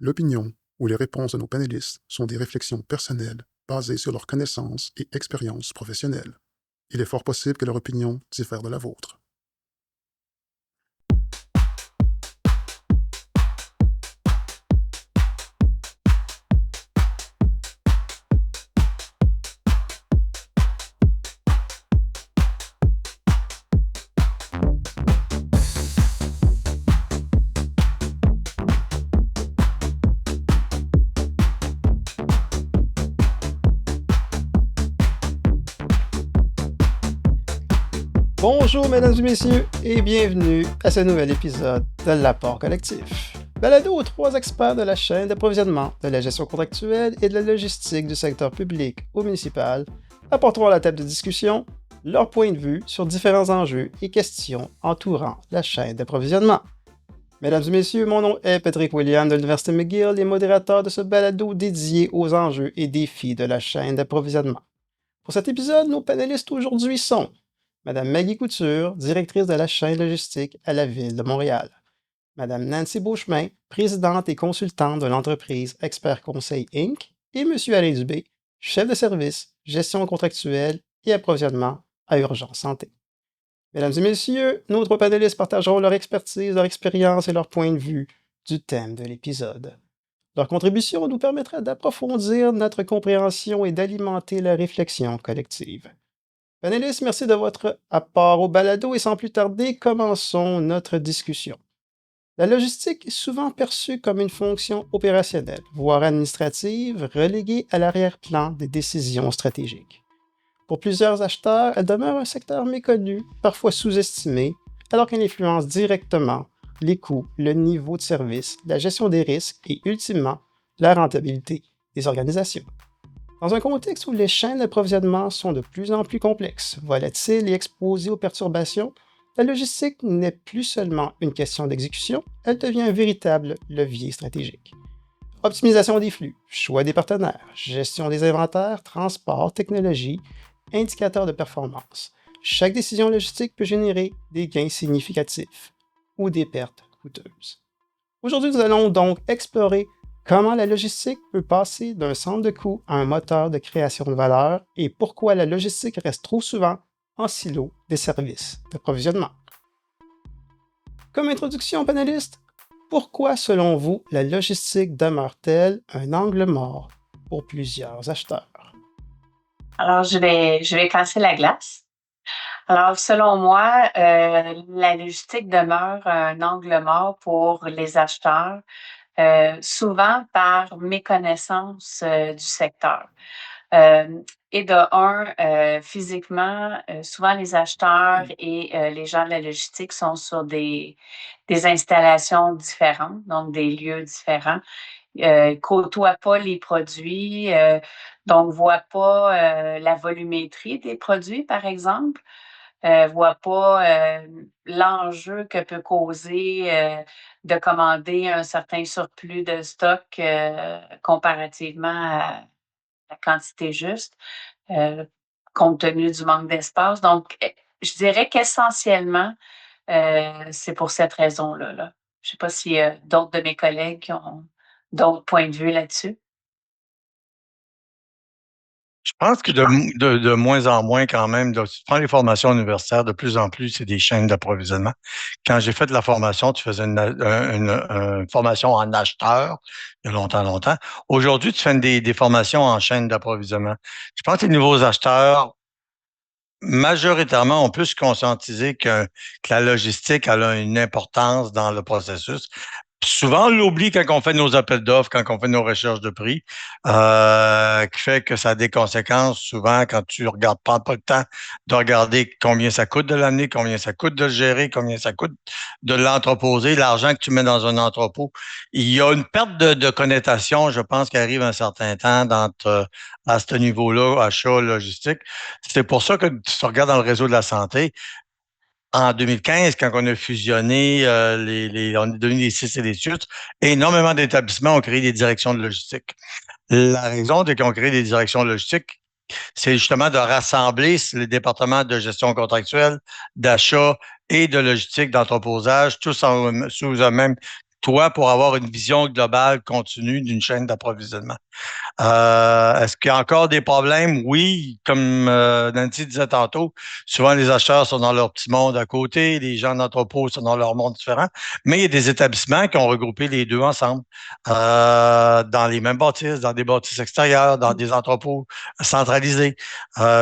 L'opinion ou les réponses de nos panélistes sont des réflexions personnelles basées sur leurs connaissances et expériences professionnelles. Il est fort possible que leur opinion diffère de la vôtre. Bonjour mesdames et messieurs et bienvenue à ce nouvel épisode de l'Apport collectif. Balado aux 3 experts de la chaîne d'approvisionnement, de la gestion contractuelle et de la logistique du secteur public ou municipal apporteront à la table de discussion leur point de vue sur différents enjeux et questions entourant la chaîne d'approvisionnement. Mesdames et messieurs, mon nom est Patrick William de l'Université McGill et modérateur de ce balado dédié aux enjeux et défis de la chaîne d'approvisionnement. Pour cet épisode, nos panélistes aujourd'hui sont Madame Maggie Couture, directrice de la chaîne logistique à la Ville de Montréal. Madame Nancy Beauchemin, présidente et consultante de l'entreprise Expert Conseil Inc. Et Monsieur Alain Dubé, chef de service, gestion contractuelle et approvisionnement à Urgence Santé. Mesdames et messieurs, nos 3 panélistes partageront leur expertise, leur expérience et leur point de vue du thème de l'épisode. Leur contribution nous permettra d'approfondir notre compréhension et d'alimenter la réflexion collective. Panélistes, merci de votre apport au balado et sans plus tarder, commençons notre discussion. La logistique est souvent perçue comme une fonction opérationnelle, voire administrative, reléguée à l'arrière-plan des décisions stratégiques. Pour plusieurs acheteurs, elle demeure un secteur méconnu, parfois sous-estimé, alors qu'elle influence directement les coûts, le niveau de service, la gestion des risques et, ultimement, la rentabilité des organisations. Dans un contexte où les chaînes d'approvisionnement sont de plus en plus complexes, volatiles et exposées aux perturbations, la logistique n'est plus seulement une question d'exécution, elle devient un véritable levier stratégique. Optimisation des flux, choix des partenaires, gestion des inventaires, transport, technologie, indicateurs de performance. Chaque décision logistique peut générer des gains significatifs ou des pertes coûteuses. Aujourd'hui, nous allons donc explorer comment la logistique peut passer d'un centre de coût à un moteur de création de valeur et pourquoi la logistique reste trop souvent en silo des services d'approvisionnement. Comme introduction, panélistes, pourquoi, selon vous, la logistique demeure-t-elle un angle mort pour plusieurs acheteurs? Alors, je vais casser la glace. Alors, selon moi, la logistique demeure un angle mort pour les acheteurs, souvent par méconnaissance du secteur. Et physiquement, souvent les acheteurs et les gens de la logistique sont sur des installations différentes, donc des lieux différents. Côtoient pas les produits, donc voient pas la volumétrie des produits, par exemple. Voient pas l'enjeu que peut causer de commander un certain surplus de stock comparativement à la quantité juste, compte tenu du manque d'espace. Donc, je dirais qu'essentiellement, c'est pour cette raison-là. Là. Je ne sais pas s'il y a d'autres de mes collègues qui ont d'autres points de vue là-dessus. Je pense que de moins en moins quand même, tu prends les formations universitaires, de plus en plus, c'est des chaînes d'approvisionnement. Quand j'ai fait de la formation, tu faisais une formation en acheteur, il y a longtemps. Aujourd'hui, tu fais des formations en chaîne d'approvisionnement. Je pense que les nouveaux acheteurs, majoritairement, ont plus conscientisé que la logistique elle a une importance dans le processus. Souvent, on l'oublie quand on fait nos appels d'offres, quand on fait nos recherches de prix, qui fait que ça a des conséquences souvent quand tu regardes pas le temps de regarder combien ça coûte de l'amener, combien ça coûte de le gérer, combien ça coûte de l'entreposer, l'argent que tu mets dans un entrepôt. Il y a une perte de connotation, je pense, qui arrive un certain temps à ce niveau-là, achat, logistique. C'est pour ça que tu regardes dans le réseau de la santé, en 2015, quand on a fusionné, on est devenu les CIS et les CIUS, énormément d'établissements ont créé des directions de logistique. La raison de qu'ils ont créé des directions de logistique, c'est justement de rassembler les départements de gestion contractuelle, d'achat et de logistique, d'entreposage, tous sous un même toi, pour avoir une vision globale continue d'une chaîne d'approvisionnement. Est-ce qu'il y a encore des problèmes? Oui, comme Nancy disait tantôt, souvent les acheteurs sont dans leur petit monde à côté, les gens d'entrepôt sont dans leur monde différent, mais il y a des établissements qui ont regroupé les deux ensemble, dans les mêmes bâtisses, dans des bâtisses extérieures, dans des entrepôts centralisés,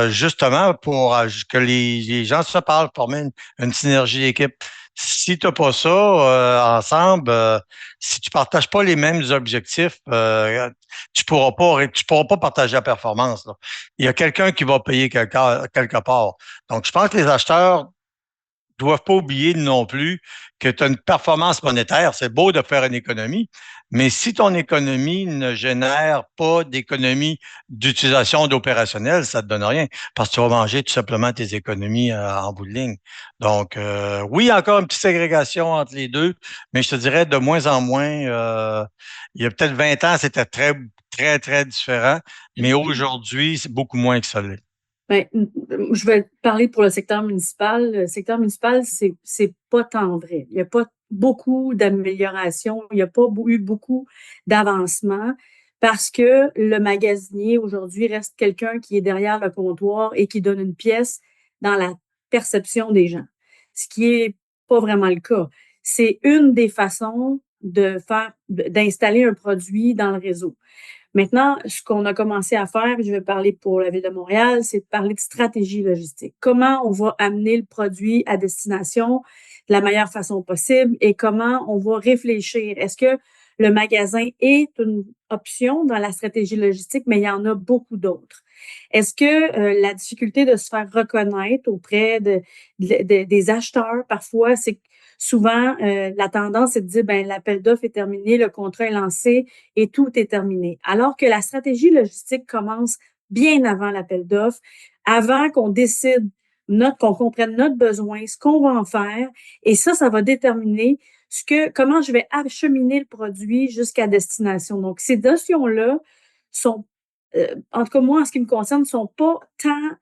justement pour que les gens se parlent, former une synergie d'équipe. Si tu n'as pas ça ensemble, si tu partages pas les mêmes objectifs, tu pourras pas partager la performance, là. Il y a quelqu'un qui va payer quelque part. Donc, je pense que les acheteurs doivent pas oublier non plus que tu as une performance monétaire. C'est beau de faire une économie, mais si ton économie ne génère pas d'économie d'utilisation d'opérationnel, ça te donne rien parce que tu vas manger tout simplement tes économies en bout de ligne. Donc, oui, il y a encore une petite ségrégation entre les deux, mais je te dirais de moins en moins. Il y a peut-être 20 ans, c'était très, très, très différent, mais aujourd'hui, c'est beaucoup moins que ça l'est. Ben, je vais parler pour le secteur municipal. Le secteur municipal, c'est pas tant vrai. Il n'y a pas beaucoup d'amélioration, il n'y a pas eu beaucoup d'avancement parce que le magasinier aujourd'hui reste quelqu'un qui est derrière le comptoir et qui donne une pièce dans la perception des gens, ce qui est pas vraiment le cas. C'est une des façons d'installer un produit dans le réseau. Maintenant, ce qu'on a commencé à faire, je vais parler pour la Ville de Montréal, c'est de parler de stratégie logistique. Comment on va amener le produit à destination de la meilleure façon possible et comment on va réfléchir. Est-ce que le magasin est une option dans la stratégie logistique, mais il y en a beaucoup d'autres. Est-ce que la difficulté de se faire reconnaître auprès des acheteurs, parfois, c'est que souvent, la tendance est de dire, ben l'appel d'offres est terminé, le contrat est lancé et tout est terminé. Alors que la stratégie logistique commence bien avant l'appel d'offres, avant qu'on décide qu'on comprenne notre besoin, ce qu'on va en faire, et ça va déterminer comment je vais acheminer le produit jusqu'à destination. Donc, ces notions-là sont, en tout cas, moi, en ce qui me concerne, sont pas tant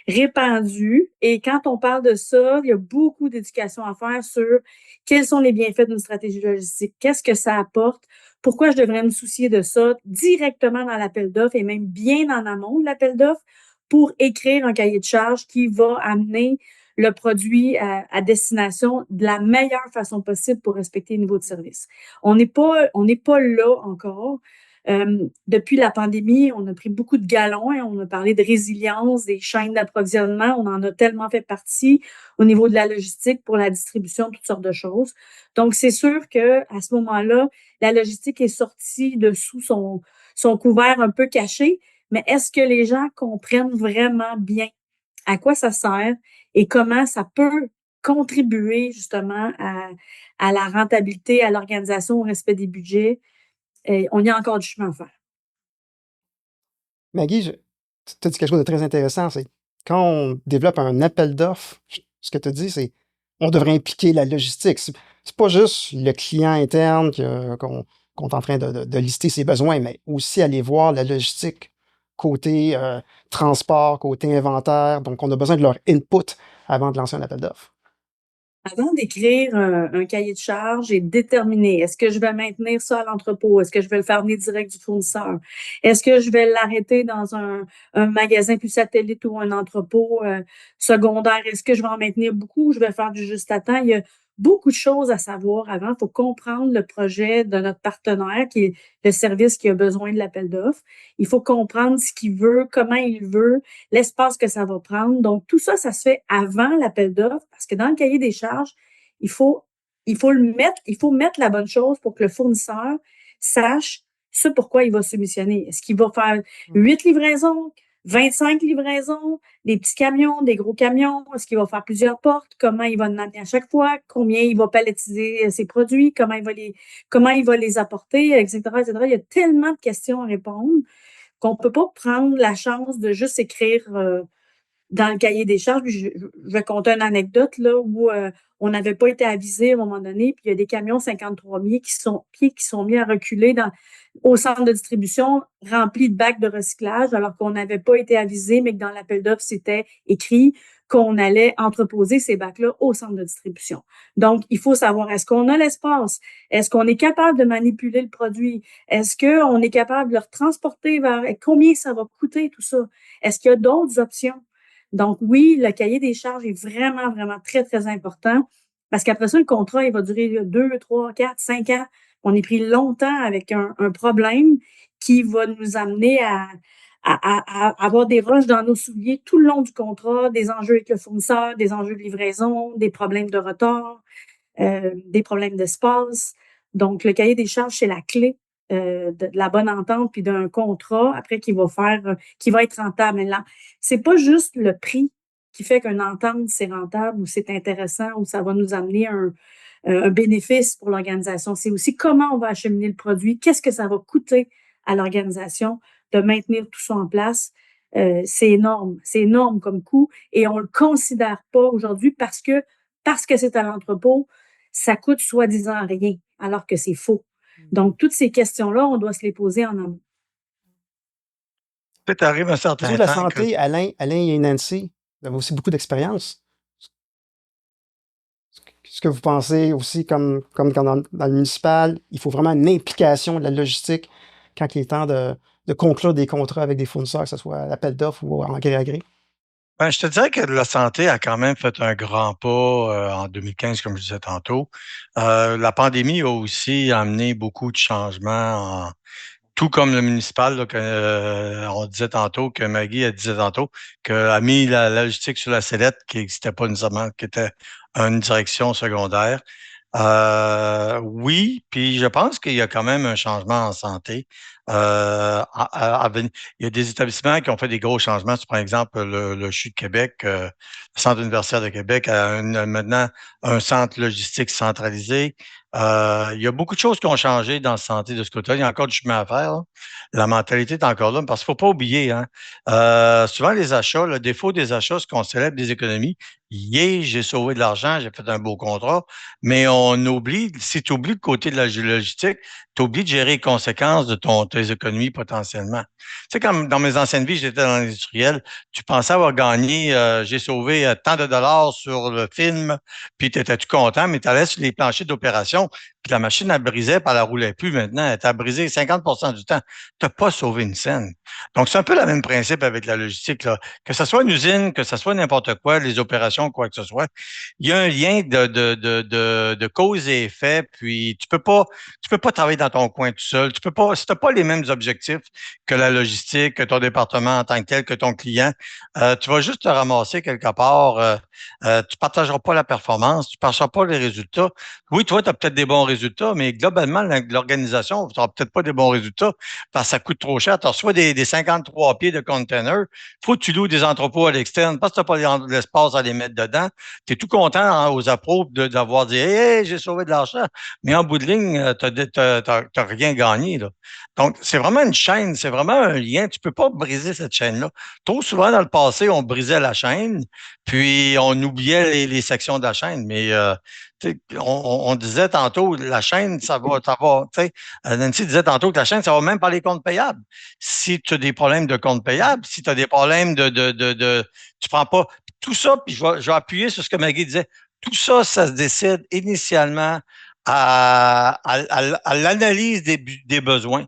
répandues. Et quand on parle de ça, il y a beaucoup d'éducation à faire sur quels sont les bienfaits d'une stratégie logistique, qu'est-ce que ça apporte, pourquoi je devrais me soucier de ça directement dans l'appel d'offres et même bien en amont de l'appel d'offres pour écrire un cahier de charges qui va amener le produit à destination de la meilleure façon possible pour respecter le niveau de service. On n'est pas là encore. Depuis la pandémie, on a pris beaucoup de galons et on a parlé de résilience, des chaînes d'approvisionnement. On en a tellement fait partie au niveau de la logistique pour la distribution, toutes sortes de choses. Donc, c'est sûr que à ce moment-là, la logistique est sortie de sous son couvert un peu caché. Mais est-ce que les gens comprennent vraiment bien à quoi ça sert et comment ça peut contribuer justement à la rentabilité, à l'organisation, au respect des budgets? Et on y a encore du chemin à faire. Maggie, tu as dit quelque chose de très intéressant, c'est quand on développe un appel d'offres, ce que tu as dit, c'est on devrait impliquer la logistique. C'est pas juste le client interne qu'on est en train de lister ses besoins, mais aussi aller voir la logistique côté transport, côté inventaire. Donc, on a besoin de leur input avant de lancer un appel d'offres. Avant d'écrire un cahier de charges et de déterminer, est-ce que je vais maintenir ça à l'entrepôt? Est-ce que je vais le faire venir direct du fournisseur? Est-ce que je vais l'arrêter dans un magasin plus satellite ou un entrepôt secondaire? Est-ce que je vais en maintenir beaucoup ou je vais faire du juste à temps? Il y a beaucoup de choses à savoir avant. Il faut comprendre le projet de notre partenaire, qui est le service qui a besoin de l'appel d'offres. Il faut comprendre ce qu'il veut, comment il veut, l'espace que ça va prendre. Donc, tout ça, ça se fait avant l'appel d'offres parce que dans le cahier des charges, il faut mettre la bonne chose pour que le fournisseur sache ce pourquoi il va soumissionner. Est-ce qu'il va faire 8 livraisons, 25 livraisons, des petits camions, des gros camions? Est-ce qu'il va faire plusieurs portes? Comment il va en amener à chaque fois? Combien il va palettiser ses produits? Comment il va les apporter, etc., etc. Il y a tellement de questions à répondre qu'on peut pas prendre la chance de juste écrire dans le cahier des charges. Je vais compter une anecdote là où on n'avait pas été avisé à un moment donné, puis il y a des camions 53 pieds qui sont mis à reculer au centre de distribution remplis de bacs de recyclage, alors qu'on n'avait pas été avisé, mais que dans l'appel d'offres, c'était écrit qu'on allait entreposer ces bacs-là au centre de distribution. Donc, il faut savoir, est-ce qu'on a l'espace? Est-ce qu'on est capable de manipuler le produit? Est-ce qu'on est capable de le transporter vers combien ça va coûter tout ça? Est-ce qu'il y a d'autres options? Donc, oui, le cahier des charges est vraiment, vraiment très, très important parce qu'après ça, le contrat, il va durer 2, 3, 4, 5 ans. On est pris longtemps avec un problème qui va nous amener à avoir des roches dans nos souliers tout le long du contrat, des enjeux avec le fournisseur, des enjeux de livraison, des problèmes de retard, des problèmes d'espace. Donc, le cahier des charges, c'est la clé de la bonne entente puis d'un contrat après qui va être rentable. Mais là, c'est pas juste le prix qui fait qu'une entente, c'est rentable ou c'est intéressant ou ça va nous amener un bénéfice pour l'organisation. C'est aussi comment on va acheminer le produit, qu'est-ce que ça va coûter à l'organisation de maintenir tout ça en place. C'est énorme comme coût et on le considère pas aujourd'hui parce que c'est à l'entrepôt, ça coûte soi-disant rien, alors que c'est faux. Donc, toutes ces questions-là, on doit se les poser en amont. Peut-être arrive un Au certain niveau de la temps que santé, Alain et Nancy, vous avez aussi beaucoup d'expérience. Est-ce que vous pensez aussi, comme dans le municipal, il faut vraiment une implication de la logistique quand il est temps de conclure des contrats avec des fournisseurs, que ce soit à l'appel d'offres ou en gré à gré? ben, je te dirais que la santé a quand même fait un grand pas en 2015, comme je disais tantôt. La pandémie a aussi amené beaucoup de changements, tout comme le municipal, là, on disait tantôt, que Maggie elle disait tantôt, qu'elle a mis la logistique sur la sellette, qui n'existait pas nécessairement, qui était une direction secondaire. Oui, puis je pense qu'il y a quand même un changement en santé. Il y a des établissements qui ont fait des gros changements. Par exemple, le CHU de Québec, le Centre universitaire de Québec, a maintenant un centre logistique centralisé. Il y a beaucoup de choses qui ont changé dans la santé de ce côté-là. Il y a encore du chemin à faire, là. La mentalité est encore là, parce qu'il ne faut pas oublier, hein, souvent les achats, le défaut des achats, c'est qu'on célèbre des économies. Yeah, j'ai sauvé de l'argent, j'ai fait un beau contrat, mais on oublie, si tu oublies le côté de la logistique, tu oublies de gérer les conséquences de tes économies potentiellement. Tu sais, comme dans mes anciennes vies, j'étais dans l'industriel, tu pensais avoir gagné, j'ai sauvé tant de dollars sur le film, puis tu étais tout content, mais tu allais sur les planchers d'opération, puis la machine, elle brisait, puis elle ne roulait plus maintenant. Elle t'a brisé 50 du temps. Tu n'as pas sauvé une scène. Donc, c'est un peu le même principe avec la logistique, là. Que ce soit une usine, que ce soit n'importe quoi, les opérations, quoi que ce soit, il y a un lien de cause et effet, puis tu peux pas travailler dans ton coin tout seul. Tu peux pas, si tu n'as pas les mêmes objectifs que la logistique, que ton département en tant que tel, que ton client, tu vas juste te ramasser quelque part. Tu partageras pas la performance, tu partageras pas les résultats. Oui, toi, tu as peut-être des bons résultats, mais globalement, l'organisation, tu n'auras peut-être pas des bons résultats parce que ça coûte trop cher. Tu reçois des 53 pieds de container. Faut que tu loues des entrepôts à l'externe parce que tu n'as pas l'espace à les mettre dedans. Tu es tout content hein, aux approches d'avoir dit hey, j'ai sauvé de l'argent. Mais en bout de ligne, tu n'as rien gagné. Là. Donc, c'est vraiment une chaîne, c'est vraiment un lien. Tu peux pas briser cette chaîne-là. Trop souvent, dans le passé, on brisait la chaîne, puis on oubliait les sections de la chaîne. Mais on disait tantôt, la chaîne, ça va. Nancy disait tantôt que la chaîne, ça va même par les comptes payables. Si tu as des problèmes de comptes payables, si tu as des problèmes tu prends pas tout ça, puis je vais appuyer sur ce que Maggie disait. Tout ça, ça se décide initialement à l'analyse des besoins.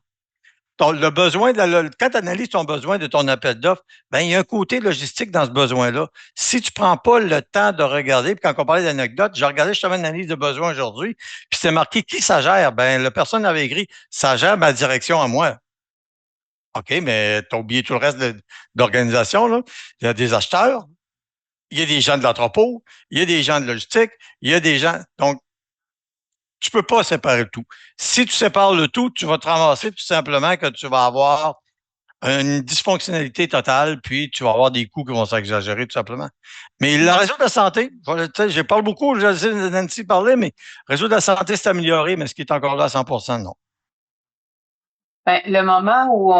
Le besoin quand tu analyses ton besoin de ton appel d'offres, ben, il y a un côté logistique dans ce besoin-là. Si tu ne prends pas le temps de regarder, puis quand on parlait d'anecdotes, j'ai regardé justement une analyse de besoin aujourd'hui, puis c'est marqué qui ça gère? Ben, la personne avait écrit ça gère ma direction à moi. OK, mais tu as oublié tout le reste d'organisation, là. Il y a des acheteurs, il y a des gens de l'entrepôt, il y a des gens de logistique, il y a des gens. Donc, tu peux pas séparer le tout. Si tu sépares le tout, tu vas te ramasser tout simplement que tu vas avoir une dysfonctionnalité totale, puis tu vas avoir des coûts qui vont s'exagérer tout simplement. Mais le réseau de la santé, je parle beaucoup, je sais Nancy parlait, mais le réseau de la santé s'est amélioré, mais est-ce qu'il est encore là à 100%? Non. Ben, le moment où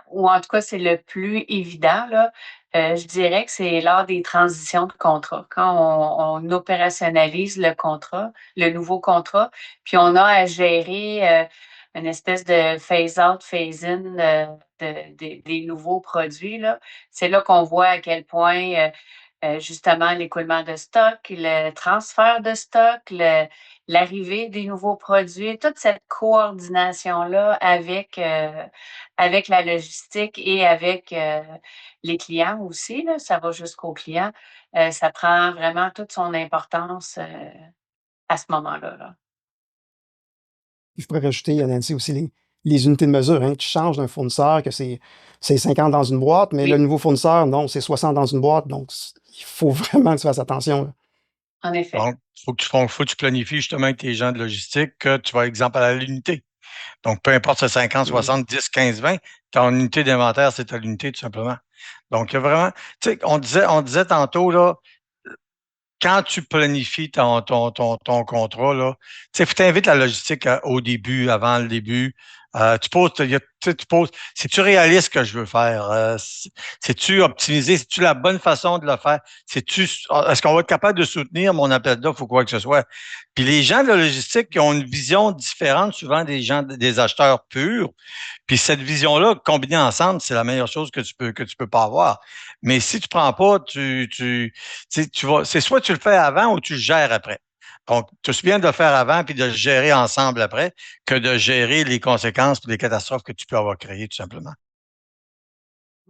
ou en tout cas c'est le plus évident, là, je dirais que c'est lors des transitions de contrat. Quand on opérationnalise le contrat, le nouveau contrat, puis on a à gérer une espèce de phase-out, phase-in des nouveaux produits, là. C'est là qu'on voit à quel point justement l'écoulement de stock, le transfert de stock, l'arrivée des nouveaux produits, toute cette coordination-là avec la logistique et avec les clients aussi, là, ça va jusqu'aux clients, ça prend vraiment toute son importance à ce moment-là. Là. Je pourrais rajouter, Nancy, aussi les unités de mesure. Hein. Tu changes d'un fournisseur que c'est 50 dans une boîte, mais Oui. le nouveau fournisseur, non, c'est 60 dans une boîte. Donc, il faut vraiment que tu fasses attention. Là. En effet. Donc, faut que tu planifies justement avec tes gens de logistique que tu vas, exemple, à l'unité. Donc, peu importe ce 50, 60, 10, 15, 20, ton unité d'inventaire, c'est ta unité, tout simplement. Donc, il y a vraiment, tu sais, on disait tantôt, là, quand tu planifies ton contrat, là, tu sais, tu invites la logistique au début, avant le début. Tu poses, c'est-tu réaliste ce que je veux faire? C'est-tu optimisé? C'est-tu la bonne façon de le faire? Est-ce qu'on va être capable de soutenir mon appel d'offres ou quoi que ce soit? Puis les gens de la logistique qui ont une vision différente, souvent des acheteurs purs, puis cette vision-là, combinée ensemble, c'est la meilleure chose que tu peux pas avoir. Mais si tu prends pas, c'est soit tu le fais avant ou tu le gères après. Donc, tu te bien de le faire avant puis de le gérer ensemble après que de gérer les conséquences et les catastrophes que tu peux avoir créées, tout simplement.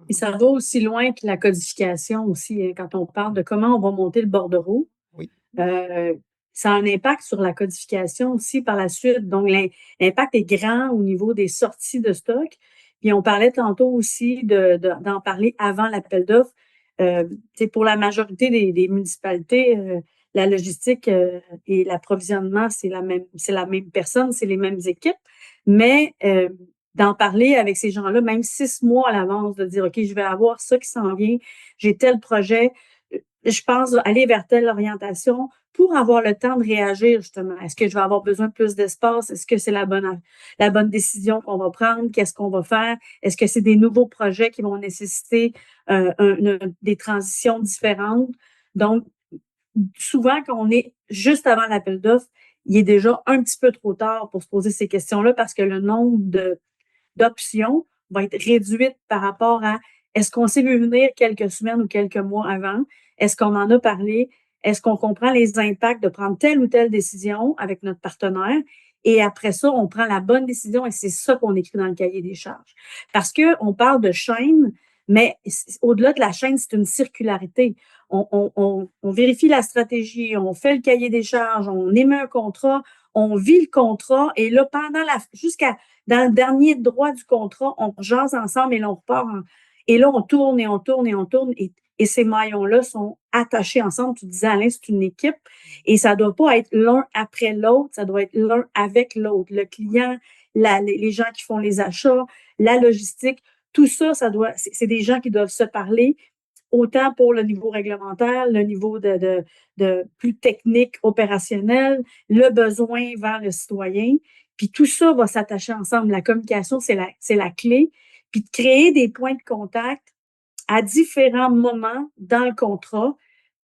Et ça va aussi loin que la codification aussi, hein, quand on parle de comment on va monter le bordereau. Oui. Ça a un impact sur la codification aussi par la suite. Donc, l'impact est grand au niveau des sorties de stock. Puis, on parlait tantôt aussi d'en parler avant l'appel d'offres. Pour la majorité des municipalités, la logistique et l'approvisionnement, c'est la même personne, c'est les mêmes équipes. Mais d'en parler avec ces gens-là, même 6 mois à l'avance, de dire, OK, je vais avoir ça qui s'en vient, j'ai tel projet, je pense aller vers telle orientation pour avoir le temps de réagir, justement. Est-ce que je vais avoir besoin de plus d'espace? Est-ce que c'est la bonne décision qu'on va prendre? Qu'est-ce qu'on va faire? Est-ce que c'est des nouveaux projets qui vont nécessiter des transitions différentes? Donc, souvent, quand on est juste avant l'appel d'offres, il est déjà un petit peu trop tard pour se poser ces questions-là parce que le nombre d'options va être réduite par rapport à est-ce qu'on s'est vu venir quelques semaines ou quelques mois avant? Est-ce qu'on en a parlé? Est-ce qu'on comprend les impacts de prendre telle ou telle décision avec notre partenaire? Et après ça, on prend la bonne décision et c'est ça qu'on écrit dans le cahier des charges. Parce qu'on parle de chaîne, mais au-delà de la chaîne, c'est une circularité. On vérifie la stratégie, on fait le cahier des charges, on émet un contrat, on vit le contrat et là, jusqu'à dans le dernier droit du contrat, on jase ensemble et là, on repart. Et là, on tourne et on tourne et on tourne et ces maillons-là sont attachés ensemble. Tu disais, Alain, c'est une équipe et ça doit pas être l'un après l'autre, ça doit être l'un avec l'autre. Le client, les gens qui font les achats, la logistique, tout ça, c'est des gens qui doivent se parler autant pour le niveau réglementaire, le niveau de plus technique, opérationnel, le besoin vers le citoyen. Puis tout ça va s'attacher ensemble. La communication, c'est la clé. Puis de créer des points de contact à différents moments dans le contrat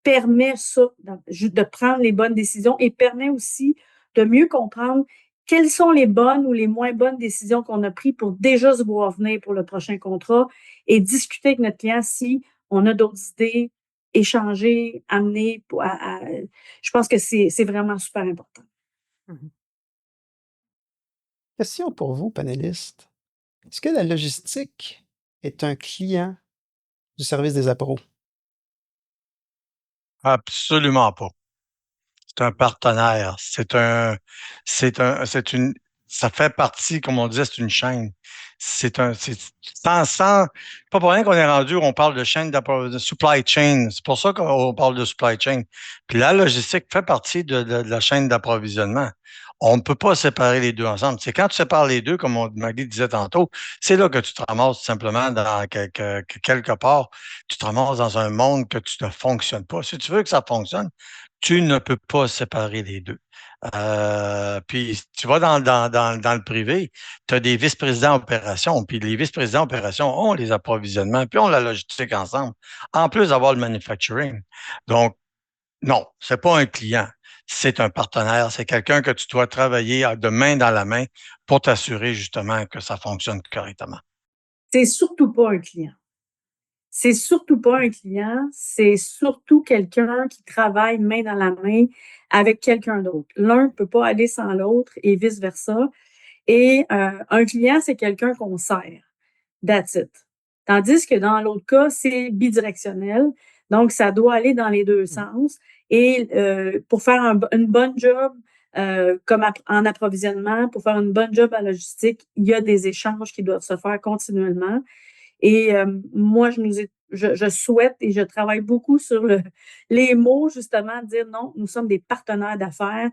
permet ça, de prendre les bonnes décisions et permet aussi de mieux comprendre quelles sont les bonnes ou les moins bonnes décisions qu'on a prises pour déjà se voir venir pour le prochain contrat et discuter avec notre client si on a d'autres idées, échanger, amener. Je pense que c'est vraiment super important. Question pour vous, panélistes. Est-ce que la logistique est un client du service des appros? Absolument pas. C'est un partenaire. Ça fait partie, comme on disait, c'est une chaîne. Pas pour rien qu'on est rendu, on parle de chaîne de supply chain. C'est pour ça qu'on parle de supply chain. Puis la logistique fait partie de la chaîne d'approvisionnement. On ne peut pas séparer les deux ensemble. C'est quand tu sépares les deux, comme Maggie disait tantôt, c'est là que tu te ramasses simplement dans quelque part, tu te ramasses dans un monde que tu ne fonctionnes pas. Si tu veux que ça fonctionne, tu ne peux pas séparer les deux. Puis tu vas dans le privé, tu as des vice-présidents opérations, puis les vice-présidents opérations ont les approvisionnements, puis ont la logistique ensemble, en plus d'avoir le manufacturing. Donc, non, c'est pas un client, c'est un partenaire, c'est quelqu'un que tu dois travailler de main dans la main pour t'assurer justement que ça fonctionne correctement. C'est surtout pas un client. c'est surtout pas un client, c'est surtout quelqu'un qui travaille main dans la main avec quelqu'un d'autre. L'un ne peut pas aller sans l'autre et vice-versa. Et un client, c'est quelqu'un qu'on sert. That's it. Tandis que dans l'autre cas, c'est bidirectionnel. Donc, ça doit aller dans les deux sens. Et pour faire une bonne job comme en approvisionnement, pour faire une bonne job en logistique, il y a des échanges qui doivent se faire continuellement. Et moi, je souhaite et je travaille beaucoup sur les mots, justement, dire non, nous sommes des partenaires d'affaires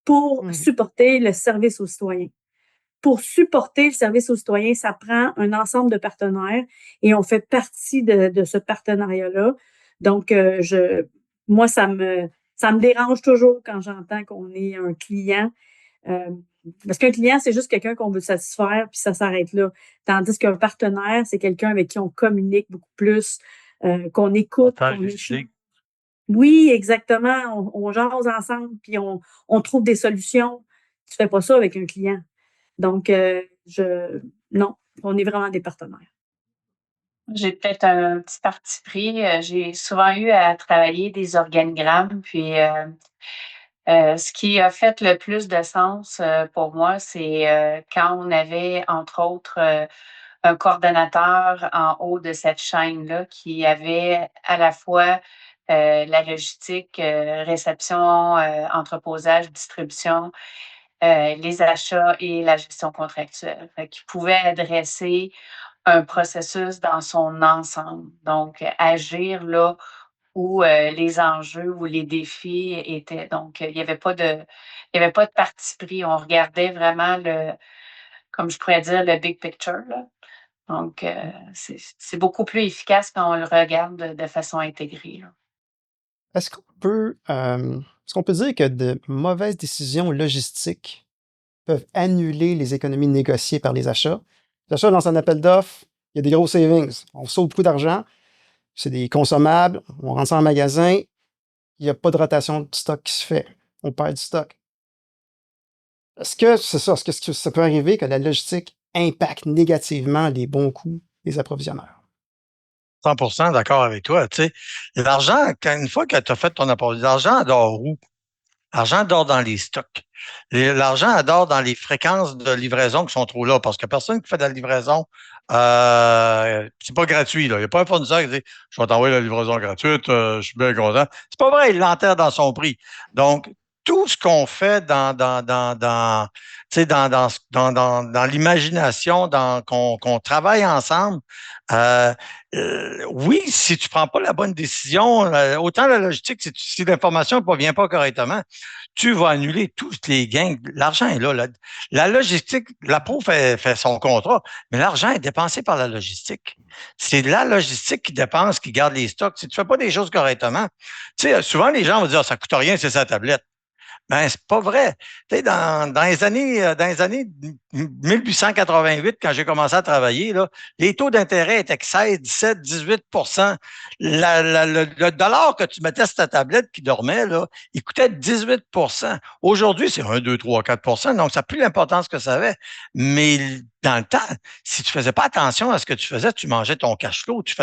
pour supporter le service aux citoyens. Pour supporter le service aux citoyens, ça prend un ensemble de partenaires et on fait partie de ce partenariat-là. Donc, moi, ça me dérange toujours quand j'entends qu'on est un client. Parce qu'un client, c'est juste quelqu'un qu'on veut satisfaire, puis ça s'arrête là. Tandis qu'un partenaire, c'est quelqu'un avec qui on communique beaucoup plus, qu'on écoute, qu'on échange. Oui, exactement. On jase ensemble, puis on trouve des solutions. Tu fais pas ça avec un client. Donc, non, on est vraiment des partenaires. J'ai peut-être un petit parti pris. J'ai souvent eu à travailler des organigrammes, puis ce qui a fait le plus de sens pour moi, c'est quand on avait, entre autres, un coordonnateur en haut de cette chaîne-là qui avait à la fois la logistique, réception, entreposage, distribution, les achats et la gestion contractuelle. Fait qu'il pouvait adresser un processus dans son ensemble. Donc, agir là où les enjeux ou les défis étaient. Donc, il n'y avait pas de parti pris. On regardait vraiment comme je pourrais dire, le big picture, là. Donc, c'est beaucoup plus efficace quand on le regarde de façon intégrée, là. Est-ce qu'on peut dire que de mauvaises décisions logistiques peuvent annuler les économies négociées par les achats? Les achats lancent un appel d'offres, il y a des gros savings, on sauve beaucoup d'argent, c'est des consommables, on rentre ça en magasin, il n'y a pas de rotation de stock qui se fait, on perd du stock. Est-ce que c'est ça? Est-ce que ça peut arriver que la logistique impacte négativement les bons coûts des approvisionneurs? 100% d'accord avec toi. Tu sais, l'argent, une fois que tu as fait ton approvisionnement, l'argent adore où? L'argent adore dans les stocks. L'argent adore dans les fréquences de livraison qui sont trop là parce que personne qui fait de la livraison, c'est pas gratuit. Là. Il n'y a pas un fournisseur qui dit je vais t'envoyer la livraison gratuite, je suis bien content. C'est pas vrai, il l'enterre dans son prix. Donc, tout ce qu'on fait dans l'imagination, qu'on travaille ensemble, oui, si tu prends pas la bonne décision, autant la logistique, si l'information ne provient pas correctement, tu vas annuler tous les gains. L'argent est là. La logistique, la pro fait son contrat, mais l'argent est dépensé par la logistique. C'est la logistique qui dépense, qui garde les stocks. Si tu fais pas des choses correctement, tu sais, souvent les gens vont dire ça coûte rien, c'est sa tablette. Ben, c'est pas vrai. Tu sais, dans les années 1888, quand j'ai commencé à travailler, là, les taux d'intérêt étaient que 16, 17, 18%. Le dollar que tu mettais sur ta tablette qui dormait, là, il coûtait 18%. Aujourd'hui, c'est 1, 2, 3, 4%. Donc, ça n'a plus l'importance que ça avait. Mais dans le temps, si tu faisais pas attention à ce que tu faisais, tu mangeais ton cash flow. Tu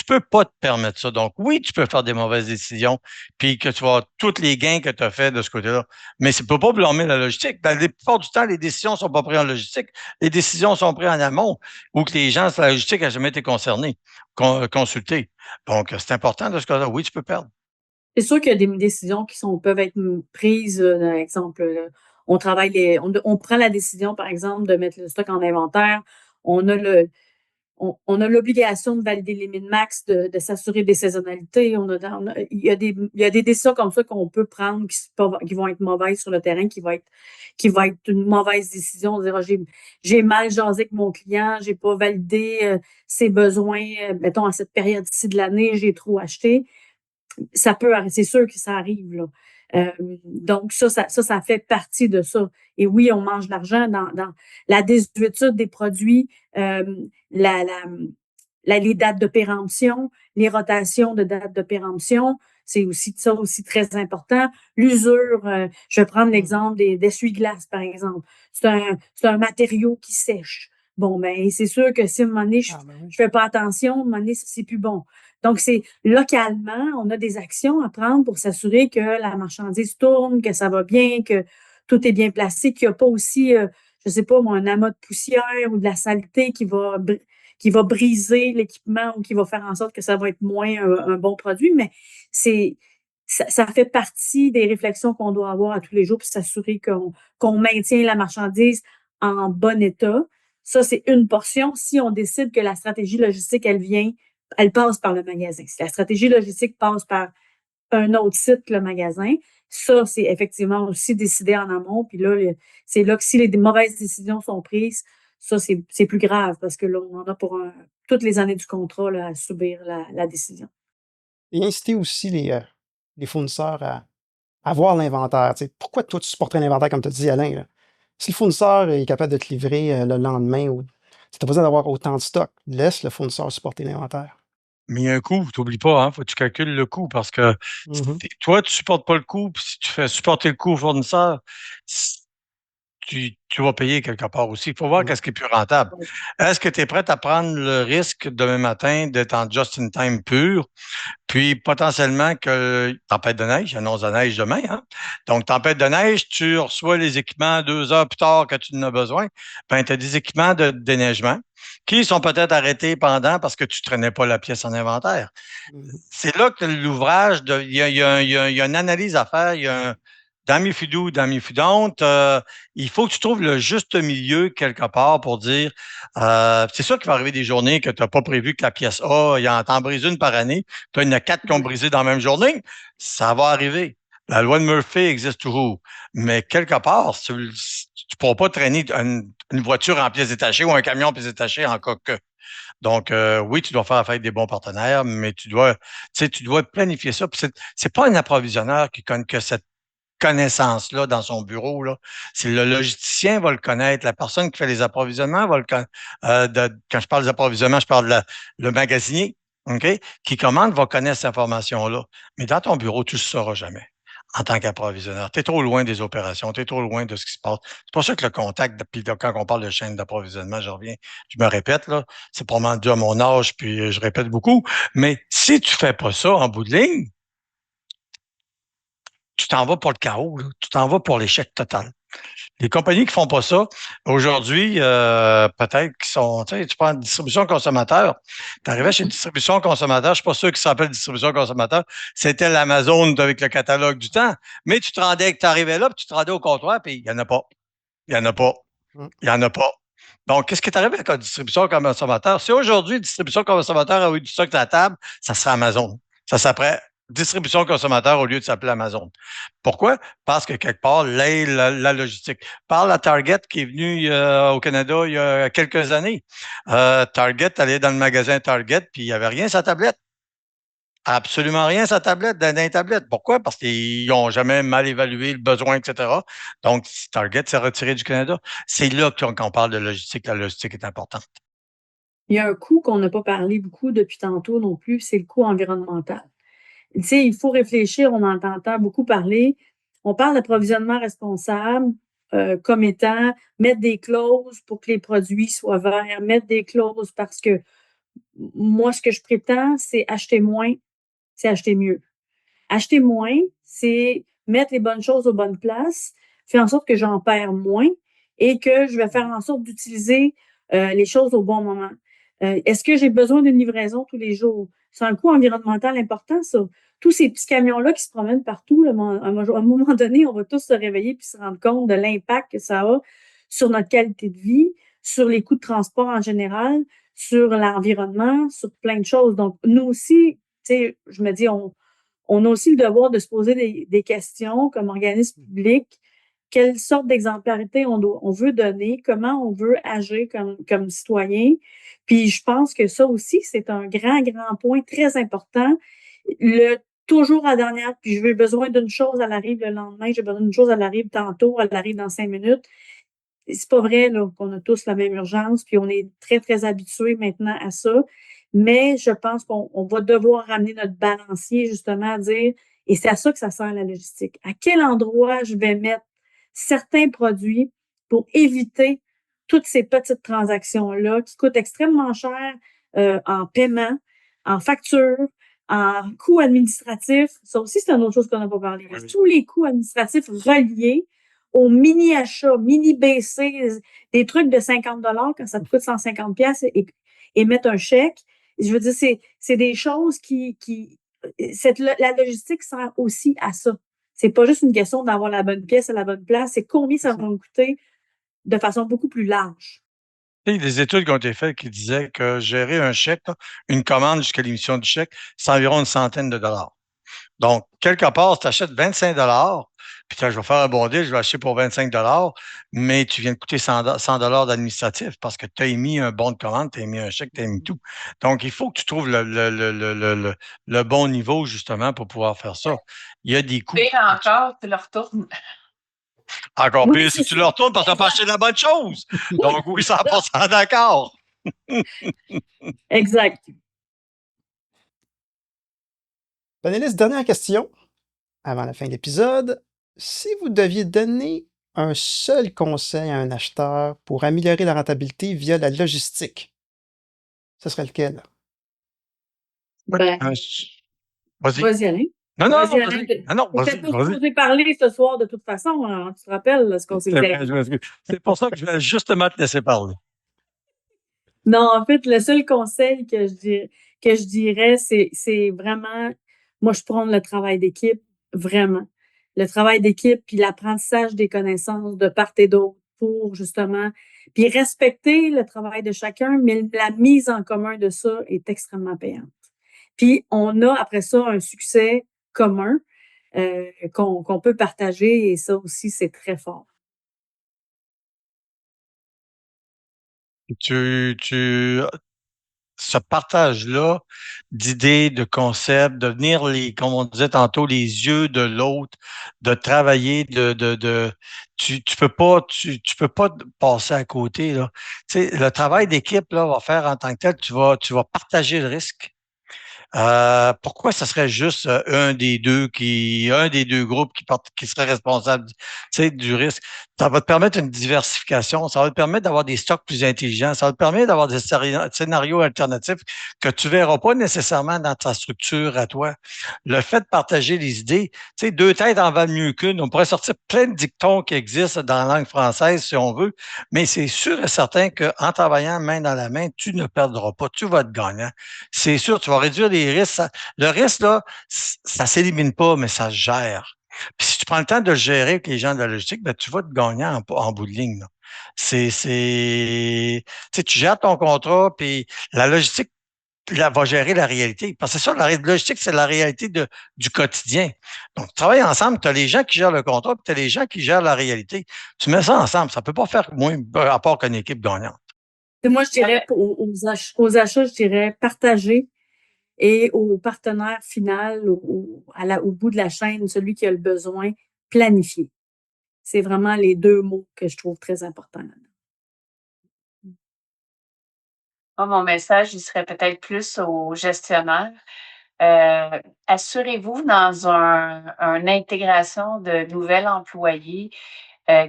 peux pas te permettre ça. Donc, oui, tu peux faire des mauvaises décisions, puis que tu vas avoir tous les gains que tu as fait de ce côté-là. Mais tu ne peux pas blâmer la logistique. Dans la plupart du temps, les décisions ne sont pas prises en logistique. Les décisions sont prises en amont ou que les gens, la logistique n'a jamais été concernée, consultée. Donc, c'est important de ce côté-là. Oui, tu peux perdre. C'est sûr qu'il y a des décisions qui peuvent être prises, par exemple, on travaille on prend la décision, par exemple, de mettre le stock en inventaire. On a on a l'obligation de valider les min-max, de s'assurer des saisonnalités. Il y a des décisions comme ça qu'on peut prendre qui vont être mauvaises sur le terrain, qui va être une mauvaise décision. On dira, j'ai mal jasé avec mon client, j'ai pas validé ses besoins, mettons, à cette période-ci de l'année, j'ai trop acheté. C'est sûr que ça arrive, là. Donc, ça fait partie de ça. Et oui, on mange de l'argent dans la désuétude des produits, les dates de péremption, les rotations de dates de péremption. C'est aussi ça aussi très important. L'usure, je vais prendre l'exemple d'essuie-glace, par exemple. C'est un matériau qui sèche. Bon, ben, c'est sûr que si à un moment donné, je fais pas attention, à un moment donné, c'est plus bon. Donc, c'est localement, on a des actions à prendre pour s'assurer que la marchandise tourne, que ça va bien, que tout est bien placé, qu'il n'y a pas aussi, je sais pas, moi, un amas de poussière ou de la saleté qui va briser l'équipement ou qui va faire en sorte que ça va être moins un bon produit. Mais ça fait partie des réflexions qu'on doit avoir à tous les jours pour s'assurer qu'on maintient la marchandise en bon état. Ça, c'est une portion. Si on décide que la stratégie logistique, elle passe par le magasin. Si la stratégie logistique passe par un autre site, le magasin, ça, c'est effectivement aussi décidé en amont. Puis là, c'est là que si les mauvaises décisions sont prises, ça, c'est plus grave parce que là, on en a pour toutes les années du contrat là, à subir la décision. Et inciter aussi les fournisseurs à voir l'inventaire. Pourquoi toi, tu supporterais l'inventaire, comme tu as dit, Alain? Là? Si le fournisseur est capable de te livrer le lendemain, tu n'as pas besoin d'avoir autant de stock. Laisse le fournisseur supporter l'inventaire. Mais il y a un coût, t'oublies pas, hein, faut que tu calcules le coût parce que toi, tu supportes pas le coût, puis si tu fais supporter le coût au fournisseur, tu vas payer quelque part aussi. Il faut voir qu'est-ce qui est plus rentable. Est-ce que tu es prête à prendre le risque demain matin d'être en just-in-time pur, puis potentiellement que tempête de neige, annonce de neige demain, hein? Donc, tempête de neige, tu reçois les équipements 2 heures plus tard que tu en as besoin, ben tu as des équipements de déneigement qui sont peut-être arrêtés pendant parce que tu ne traînais pas la pièce en inventaire. C'est là que l'ouvrage, il y a une analyse à faire, il y a dans mes fidou, dans mes fidontes, il faut que tu trouves le juste milieu quelque part pour dire, c'est sûr qu'il va arriver des journées que tu n'as pas prévu que la pièce A, il en t'en brise une par année, tu en as 4 qui ont brisé dans la même journée, ça va arriver. La loi de Murphy existe toujours. Mais quelque part, tu ne pourras pas traîner une voiture en pièces détachées ou un camion en pièces détachées en cas que. Donc, oui, tu dois faire affaire avec des bons partenaires, mais tu dois planifier ça. Puis c'est pas un approvisionneur qui connaît que cette connaissance-là dans son bureau. Là. C'est le logisticien va le connaître, la personne qui fait les approvisionnements va le connaître. Quand je parle des approvisionnements, je parle de le magasinier, OK, qui commande va connaître cette information-là. Mais dans ton bureau, tu ne le sauras jamais en tant qu'approvisionneur. Tu es trop loin des opérations, tu es trop loin de ce qui se passe. C'est pour ça que le contact, puis quand on parle de chaîne d'approvisionnement, je reviens, je me répète, là, c'est probablement dû à mon âge, puis je répète beaucoup, mais si tu fais pas ça en bout de ligne, tu t'en vas pour le chaos, là. Tu t'en vas pour l'échec total. Les compagnies qui font pas ça, aujourd'hui, peut-être qu'ils sont, tu prends une distribution consommateur, tu arrivais chez une distribution consommateur, je suis pas sûr qu'ils s'appellent distribution consommateur, c'était l'Amazon avec le catalogue du temps, mais tu te rendais, que tu arrivais là, puis tu te rendais au comptoir, puis il y en a pas. Il y en a pas. Il y en a pas. Donc, qu'est-ce qui est arrivé avec la distribution consommateur? Si aujourd'hui, distribution consommateur a eu du stock à la table, ça serait Amazon. Ça s'appellerait distribution consommateur au lieu de s'appeler Amazon. Pourquoi? Parce que quelque part, la logistique. Parle à Target qui est venu au Canada il y a quelques années. Target allait dans le magasin Target, puis il n'y avait rien sur sa tablette. Absolument rien sur sa tablette, dans les tablettes. Pourquoi? Parce qu'ils n'ont jamais mal évalué le besoin, etc. Donc, Target s'est retiré du Canada. C'est là qu'on parle de logistique. La logistique est importante. Il y a un coût qu'on n'a pas parlé beaucoup depuis tantôt non plus, c'est le coût environnemental. Tu sais, il faut réfléchir, on en entend beaucoup parler. On parle d'approvisionnement responsable comme étant mettre des clauses pour que les produits soient verts, mettre des clauses parce que moi, ce que je prétends, c'est acheter moins, c'est acheter mieux. Acheter moins, c'est mettre les bonnes choses aux bonnes places, faire en sorte que j'en perds moins et que je vais faire en sorte d'utiliser les choses au bon moment. Est-ce que j'ai besoin d'une livraison tous les jours? C'est un coût environnemental important, ça. Tous ces petits camions-là qui se promènent partout, là, à un moment donné, on va tous se réveiller puis se rendre compte de l'impact que ça a sur notre qualité de vie, sur les coûts de transport en général, sur l'environnement, sur plein de choses. Donc, nous aussi, tu sais, je me dis, on a aussi le devoir de se poser des questions comme organisme public. Quelle sorte d'exemplarité on veut donner? Comment on veut agir comme citoyen? Puis je pense que ça aussi, c'est un grand point très important. Le toujours à dernière, puis j'ai besoin d'une chose, elle arrive le lendemain, j'ai besoin d'une chose, elle arrive tantôt, elle arrive dans 5 minutes. C'est pas vrai là, qu'on a tous la même urgence, puis on est très, très habitués maintenant à ça. Mais je pense qu'on va devoir ramener notre balancier justement à dire, et c'est à ça que ça sert la logistique. À quel endroit je vais mettre certains produits pour éviter toutes ces petites transactions-là qui coûtent extrêmement cher en paiement, en facture, en coûts administratifs. Ça aussi, c'est une autre chose qu'on n'a pas parlé. Oui. Tous les coûts administratifs reliés aux mini-achats, mini-BC, des trucs de 50 quand ça te coûte 150 pièces et mettre un chèque. Je veux dire, c'est des choses la logistique sert aussi à ça. C'est pas juste une question d'avoir la bonne pièce à la bonne place, c'est combien ça va me coûter de façon beaucoup plus large. Il y a des études qui ont été faites qui disaient que gérer un chèque, là, une commande jusqu'à l'émission du chèque, c'est environ une centaine de dollars. Donc, quelque part, tu achètes 25 puis je vais faire un bon deal, je vais acheter pour 25 mais tu viens de coûter 100 d'administratif parce que tu as émis un bon de commande, tu as émis un chèque, tu as émis tout. Donc, il faut que tu trouves le bon niveau, justement, pour pouvoir faire ça. Il y a des coûts. Et encore, tu le retournes. Encore Oui, plus si c'est tu ça. le retournes parce que tu n'as pas acheté la bonne chose. Donc, oui, 100% d'accord. Exact. Panélistes, dernière question avant la fin de l'épisode. Si vous deviez donner un seul conseil à un acheteur pour améliorer la rentabilité via la logistique, ce serait lequel? Ben, Vas-y. vas-y, Alain. Non, non, Vas-y, non, Alain. vas-y. Non, On vas-y, s'est tous vas-y. supposé parler ce soir de toute façon. Hein. Tu te rappelles là, ce qu'on s'est C'est fait? vrai, je m'excuse. C'est pour ça que je vais justement te laisser parler. Non, en fait, le seul conseil que je dirais, c'est vraiment, moi, je prends le travail d'équipe, vraiment. Le travail d'équipe, puis l'apprentissage des connaissances de part et d'autre pour justement, puis respecter le travail de chacun, mais la mise en commun de ça est extrêmement payante. Puis on a après ça un succès commun qu'on peut partager et ça aussi, c'est très fort. Ce partage-là d'idées, de concepts, de venir comme on disait tantôt, les yeux de l'autre, de travailler, tu peux pas passer à côté, là. Tu sais, le travail d'équipe, là, va faire en tant que tel, tu vas partager le risque. Pourquoi ce serait juste un des deux groupes qui serait responsable, tu sais, du risque? Ça va te permettre une diversification, ça va te permettre d'avoir des stocks plus intelligents, ça va te permettre d'avoir des scénarios alternatifs que tu verras pas nécessairement dans ta structure à toi. Le fait de partager les idées, tu sais, deux têtes en valent mieux qu'une. On pourrait sortir plein de dictons qui existent dans la langue française si on veut, mais c'est sûr et certain qu'en travaillant main dans la main, tu ne perdras pas, tu vas être gagnant. C'est sûr, tu vas réduire les risques. Le risque, là, ça ne s'élimine pas, mais ça se gère. Puis si tu prends le temps de le gérer avec les gens de la logistique, ben, tu vas te gagner en bout de ligne. Là. Tu sais, tu gères ton contrat, puis la logistique va gérer la réalité. Parce que c'est ça, la logistique, c'est la réalité du quotidien. Donc, tu travailles ensemble, tu as les gens qui gèrent le contrat, puis tu as les gens qui gèrent la réalité. Tu mets ça ensemble, ça ne peut pas faire moins à part qu'une équipe gagnante. Moi, je dirais aux achats, je dirais partager et au partenaire final, au bout de la chaîne, celui qui a le besoin, planifier. C'est vraiment les deux mots que je trouve très importants. Mon message, il serait peut-être plus aux gestionnaires. Assurez-vous dans une intégration de nouvel employé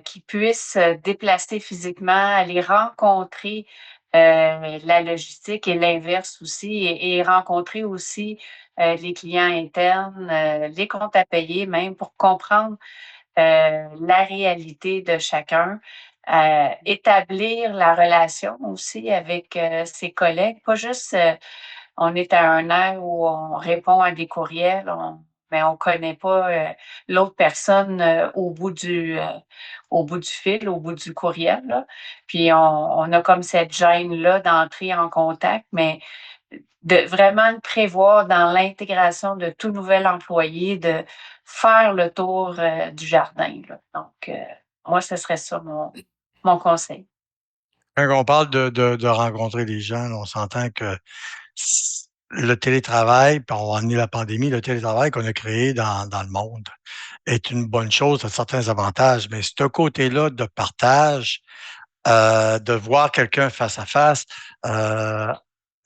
qui puisse se déplacer physiquement, aller rencontrer la logistique et l'inverse aussi, et rencontrer aussi les clients internes, les comptes à payer même pour comprendre la réalité de chacun, établir la relation aussi avec ses collègues, pas juste on est à un air où on répond à des courriels, mais on connaît pas l'autre personne au bout du fil, au bout du courriel, là. Puis on a comme cette gêne-là d'entrer en contact, mais de vraiment le prévoir dans l'intégration de tout nouvel employé, de faire le tour du jardin, là. Donc, moi, ce serait ça mon conseil. Quand on parle de rencontrer les gens, là, on s'entend que le télétravail, puis on va amener la pandémie, le télétravail qu'on a créé dans le monde est une bonne chose, a certains avantages, mais ce côté-là de partage, de voir quelqu'un face à face,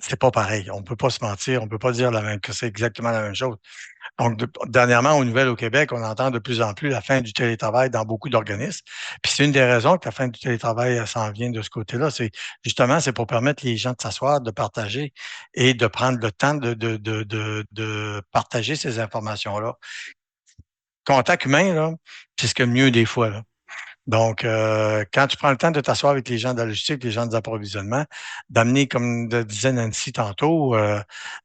c'est pas pareil. On ne peut pas se mentir, on ne peut pas dire que c'est exactement la même chose. Donc, dernièrement, aux nouvelles au Québec, on entend de plus en plus la fin du télétravail dans beaucoup d'organismes. Puis c'est une des raisons que la fin du télétravail s'en vient de ce côté-là. C'est pour permettre les gens de s'asseoir, de partager et de prendre le temps de partager ces informations-là. Contact humain, là, c'est ce que mieux des fois, là. Donc, quand tu prends le temps de t'asseoir avec les gens de la logistique, les gens des approvisionnements, d'amener, comme disait Nancy tantôt,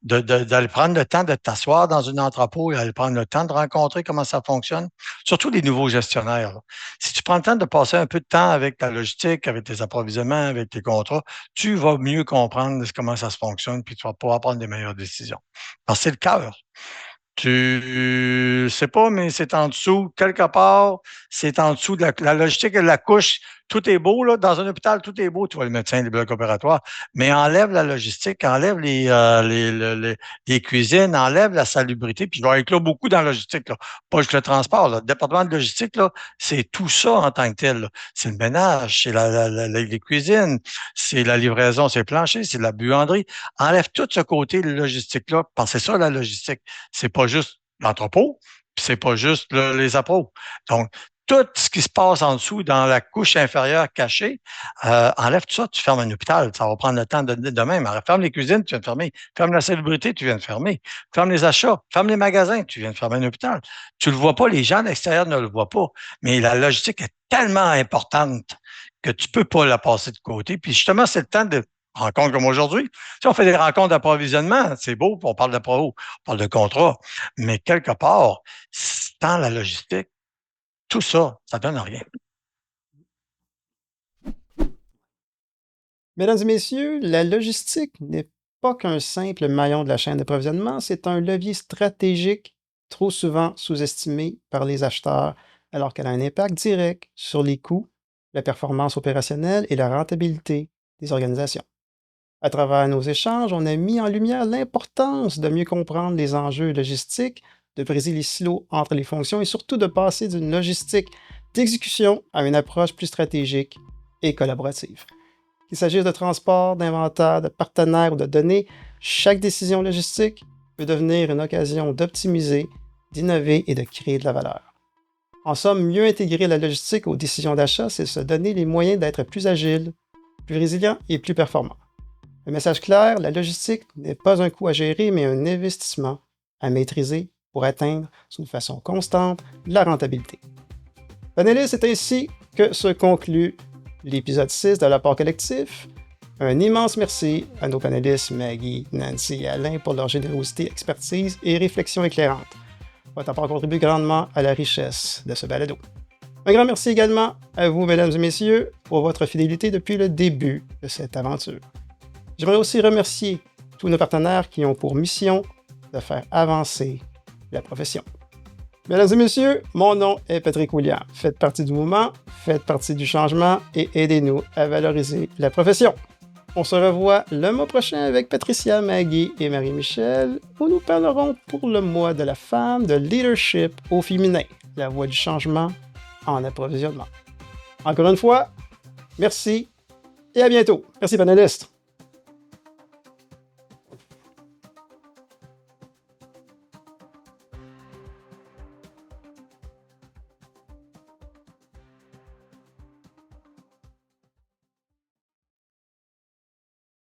d'aller prendre le temps de t'asseoir dans un entrepôt et d'aller prendre le temps de rencontrer comment ça fonctionne, surtout les nouveaux gestionnaires. Là. Si tu prends le temps de passer un peu de temps avec ta logistique, avec tes approvisionnements, avec tes contrats, tu vas mieux comprendre comment ça se fonctionne, puis tu vas pouvoir prendre des meilleures décisions. Parce que c'est le cœur. Tu sais pas, mais c'est en dessous, quelque part, c'est en dessous de la logistique et la couche. Tout est beau, là. Dans un hôpital, tout est beau. Tu vois le médecin, les blocs opératoires. Mais enlève la logistique, enlève les cuisines, enlève la salubrité, puis il va y avoir beaucoup dans la logistique, là. Pas juste le transport, là. Le département de logistique, là, c'est tout ça en tant que tel, là. C'est le ménage, c'est les cuisines, c'est la livraison, c'est le plancher, c'est la buanderie. Enlève tout ce côté logistique-là, parce que c'est ça, la logistique. C'est pas juste l'entrepôt, puis c'est pas juste les appros. Donc, tout ce qui se passe en dessous, dans la couche inférieure cachée, enlève tout ça, tu fermes un hôpital. Ça va prendre le temps de même. Alors, ferme les cuisines, tu viens de fermer. Ferme la salubrité, tu viens de fermer. Ferme les achats, ferme les magasins, tu viens de fermer un hôpital. Tu le vois pas, les gens de l'extérieur ne le voient pas. Mais la logistique est tellement importante que tu peux pas la passer de côté. Puis justement, c'est le temps de rencontres comme aujourd'hui. Si on fait des rencontres d'approvisionnement, c'est beau, on parle on parle de contrat, mais quelque part, dans la logistique, tout ça, ça donne rien. Mesdames et messieurs, la logistique n'est pas qu'un simple maillon de la chaîne d'approvisionnement, c'est un levier stratégique trop souvent sous-estimé par les acheteurs, alors qu'elle a un impact direct sur les coûts, la performance opérationnelle et la rentabilité des organisations. À travers nos échanges, on a mis en lumière l'importance de mieux comprendre les enjeux logistiques, de briser les silos entre les fonctions et surtout de passer d'une logistique d'exécution à une approche plus stratégique et collaborative. Qu'il s'agisse de transport, d'inventaire, de partenaires ou de données, chaque décision logistique peut devenir une occasion d'optimiser, d'innover et de créer de la valeur. En somme, mieux intégrer la logistique aux décisions d'achat, c'est se donner les moyens d'être plus agile, plus résilient et plus performant. Le message clair, la logistique n'est pas un coût à gérer, mais un investissement à maîtriser pour atteindre, d'une façon constante, la rentabilité. Panélistes, c'est ainsi que se conclut l'épisode 6 de l'apport collectif. Un immense merci à nos panélistes Maggie, Nancy et Alain pour leur générosité, expertise et réflexion éclairante. Votre apport contribue grandement à la richesse de ce balado. Un grand merci également à vous, mesdames et messieurs, pour votre fidélité depuis le début de cette aventure. J'aimerais aussi remercier tous nos partenaires qui ont pour mission de faire avancer la profession. Mesdames et messieurs, mon nom est Patrick William. Faites partie du mouvement, faites partie du changement et aidez-nous à valoriser la profession. On se revoit le mois prochain avec Patricia, Maggie et Marie-Michel, où nous parlerons pour le mois de la femme de leadership au féminin, la voie du changement en approvisionnement. Encore une fois, merci et à bientôt. Merci panélistes.